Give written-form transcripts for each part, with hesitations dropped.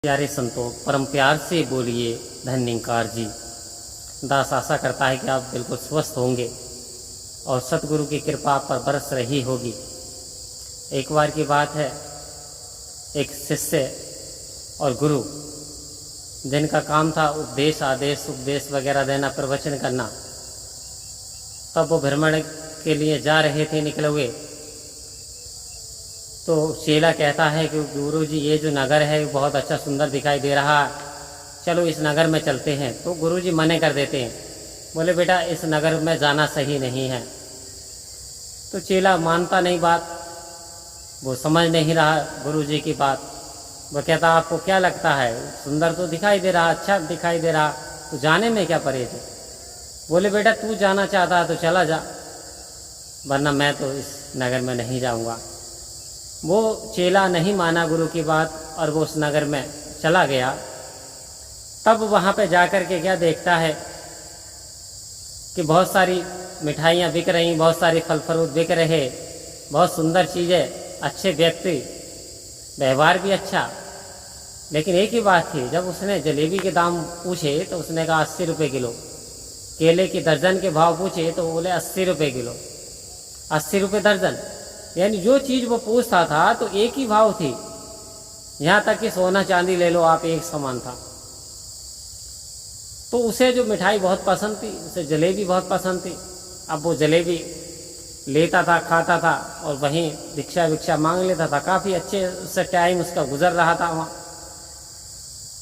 प्यारे संतों, परम प्यार से बोलिए धन्यकार जी। दास आशा करता है कि आप बिल्कुल स्वस्थ होंगे और सतगुरु की कृपा आप पर बरस रही होगी। एक बार की बात है, एक शिष्य और गुरु जिनका काम था उपदेश आदेश उपदेश वगैरह देना, प्रवचन करना, तब वो भ्रमण के लिए जा रहे थे, निकले हुए। तो चेला कहता है कि गुरु जी ये जो नगर है बहुत अच्छा सुंदर दिखाई दे रहा है, चलो इस नगर में चलते हैं। तो गुरु जी मने कर देते हैं, बोले बेटा इस नगर में जाना सही नहीं है। तो चेला मानता नहीं बात, वो समझ नहीं रहा गुरु जी की बात। वो कहता आपको क्या लगता है, सुंदर तो दिखाई दे रहा, अच्छा दिखाई दे रहा, तो जाने में क्या परहेज है। बोले बेटा तू जाना चाहता है तो चला जा, वरना मैं तो इस नगर में नहीं जाऊंगा। वो चेला नहीं माना गुरु की बात और वो उस नगर में चला गया। तब वहाँ पे जाकर के क्या देखता है कि बहुत सारी मिठाइयाँ बिक रही, बहुत सारी फल फ्रूट बिक रहे, बहुत सुंदर चीज़ें, अच्छे व्यक्ति, व्यवहार भी अच्छा। लेकिन एक ही बात थी, जब उसने जलेबी के दाम पूछे तो उसने कहा 80 रुपये किलो। केले की दर्जन के भाव पूछे तो बोले 80 रुपये किलो, 80 रुपये दर्जन। यानी जो चीज़ वो पूछता था तो एक ही भाव थी, यहाँ तक कि सोना चांदी ले लो आप, एक समान था। तो उसे जो मिठाई बहुत पसंद थी, उसे जलेबी बहुत पसंद थी। अब वो जलेबी लेता था, खाता था और वहीं भिक्षा विक्षा मांग लेता था। काफ़ी अच्छे उससे टाइम उसका गुजर रहा था वहाँ।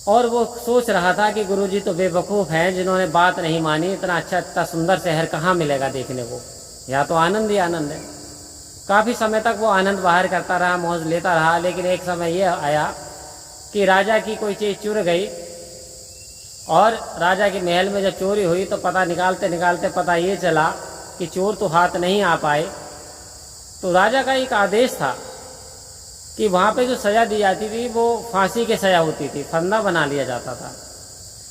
और वो सोच रहा था कि गुरुजी तो बेवकूफ़ हैं जिन्होंने बात नहीं मानी, इतना अच्छा इतना सुंदर शहर कहाँ मिलेगा देखने को, यहाँ तो आनंद ही आनंद है। काफ़ी समय तक वो आनंद बाहर करता रहा, मौज लेता रहा। लेकिन एक समय ये आया कि राजा की कोई चीज़ चुर गई और राजा के महल में जब चोरी हुई तो पता निकालते निकालते पता ये चला कि चोर तो हाथ नहीं आ पाए। तो राजा का एक आदेश था कि वहाँ पे जो सज़ा दी जाती थी वो फांसी की सज़ा होती थी, फंदा बना लिया जाता था।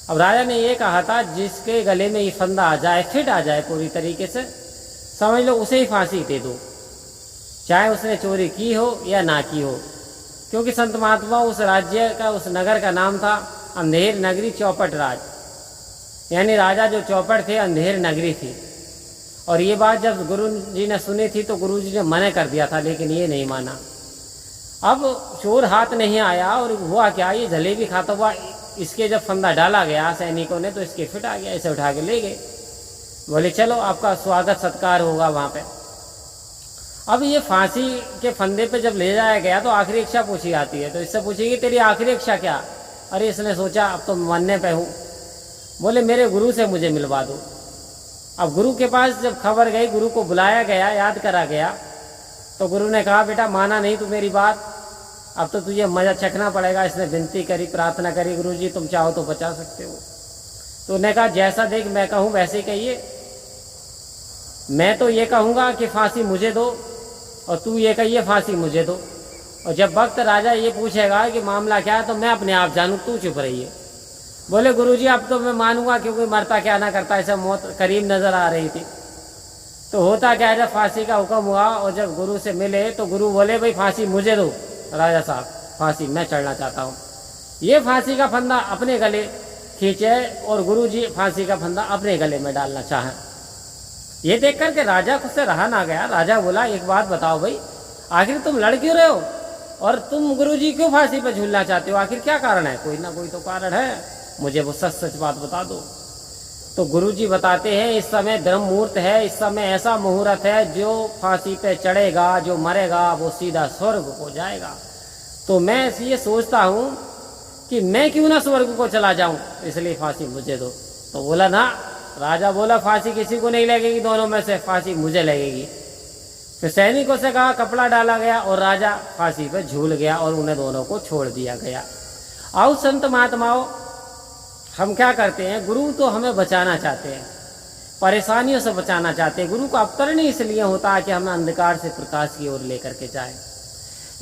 अब राजा ने ये कहा था जिसके गले में ये फंदा आ जाए, फिट आ जाए पूरी तरीके से, समझ लो उसे ही फांसी दे दो, चाहे उसने चोरी की हो या ना की हो। क्योंकि संत महात्मा उस राज्य का, उस नगर का नाम था अंधेर नगरी चौपट राज, यानी राजा जो चौपट थे अंधेर नगरी थी। और ये बात जब गुरु जी ने सुनी थी तो गुरु जी ने मना कर दिया था, लेकिन ये नहीं माना। अब चोर हाथ नहीं आया और हुआ क्या, ये जलेबी खाता हुआ इसके जब फंदा डाला गया सैनिकों ने तो इसके फिट आ गया, इसे उठा के ले गए। बोले चलो आपका स्वागत सत्कार होगा वहाँ पे। अब ये फांसी के फंदे पे जब ले जाया गया तो आखिरी इच्छा पूछी जाती है, तो इससे पूछेगी तेरी आखिरी इच्छा क्या। अरे इसने सोचा अब तो मरने पे हूँ। बोले मेरे गुरु से मुझे मिलवा दो। अब गुरु के पास जब खबर गई, गुरु को बुलाया गया, याद करा गया, तो गुरु ने कहा बेटा माना नहीं तू मेरी बात, अब तो तुझे मजा चखना पड़ेगा। इसने विनती करी, प्रार्थना करी, गुरु जी तुम चाहो तो बचा सकते हो। तो उन्होंने कहा जैसा देख मैं कहूँ वैसे ही कहिए, मैं तो ये कहूँगा कि फांसी मुझे दो और तू ये कहिए फांसी मुझे दो। और जब वक्त राजा ये पूछेगा कि मामला क्या है तो मैं अपने आप जानूँ, तू चुप रहिए। बोले गुरुजी अब तो मैं मानूंगा, क्योंकि मरता क्या ना करता, ऐसा मौत करीब नजर आ रही थी। तो होता क्या है, जब फांसी का हुक्म हुआ और जब गुरु से मिले तो गुरु बोले भाई फांसी मुझे दो राजा साहब, फांसी मैं चढ़ना चाहता हूँ। ये फांसी का फंदा अपने गले खींचे और गुरु जी फांसी का फंदा अपने गले में डालना चाहें। ये देख करके राजा खुद से रहा ना गया। राजा बोला एक बात बताओ भाई, आखिर तुम लड़ क्यों रहे हो और तुम गुरुजी क्यों फांसी पे झूलना चाहते हो, आखिर क्या कारण है। कोई ना कोई तो कारण है, मुझे वो सच सच बात बता दो। तो गुरुजी बताते हैं इस समय ब्रह्म मुहूर्त है, इस समय ऐसा मुहूर्त है जो फांसी पे चढ़ेगा, जो मरेगा वो सीधा स्वर्ग को जाएगा। तो मैं ये सोचता हूँ कि मैं क्यों ना स्वर्ग को चला जाऊँ, इसलिए फांसी मुझे दो। तो बोला ना, राजा बोला फांसी किसी को नहीं लगेगी, दोनों में से फांसी मुझे लगेगी। फिर सैनिकों से कहा, कपड़ा डाला गया और राजा फांसी पे झूल गया और उन्हें दोनों को छोड़ दिया गया। आओ संत महात्माओं, हम क्या करते हैं, गुरु तो हमें बचाना चाहते हैं, परेशानियों से बचाना चाहते हैं। गुरु का अवतरण ही इसलिए होता है कि हमें अंधकार से प्रकाश की ओर लेकर के जाए।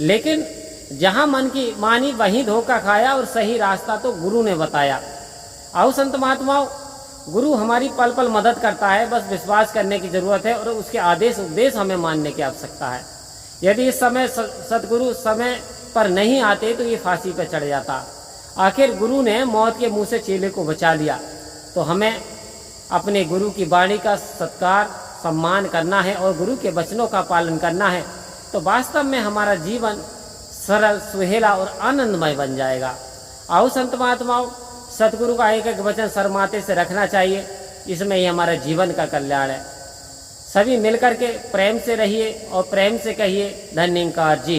लेकिन जहाँ मन की मानी वहीं धोखा खाया और सही रास्ता तो गुरु ने बताया। आओ संत महात्माओं, गुरु हमारी पल पल मदद करता है, बस विश्वास करने की जरूरत है और उसके आदेश उपदेश हमें मानने की आवश्यकता है। यदि इस समय सतगुरु समय पर नहीं आते तो ये फांसी पर चढ़ जाता। आखिर गुरु ने मौत के मुंह से चेले को बचा लिया, तो हमें अपने गुरु की वाणी का सत्कार सम्मान करना है और गुरु के वचनों का पालन करना है, तो वास्तव में हमारा जीवन सरल सुहेला और आनंदमय बन जाएगा। आओ संत महात्माओं, सतगुरु का एक एक वचन सरमाते से रखना चाहिए, इसमें ही हमारे जीवन का कल्याण है। सभी मिलकर के प्रेम से रहिए और प्रेम से कहिए धन्यवाद जी।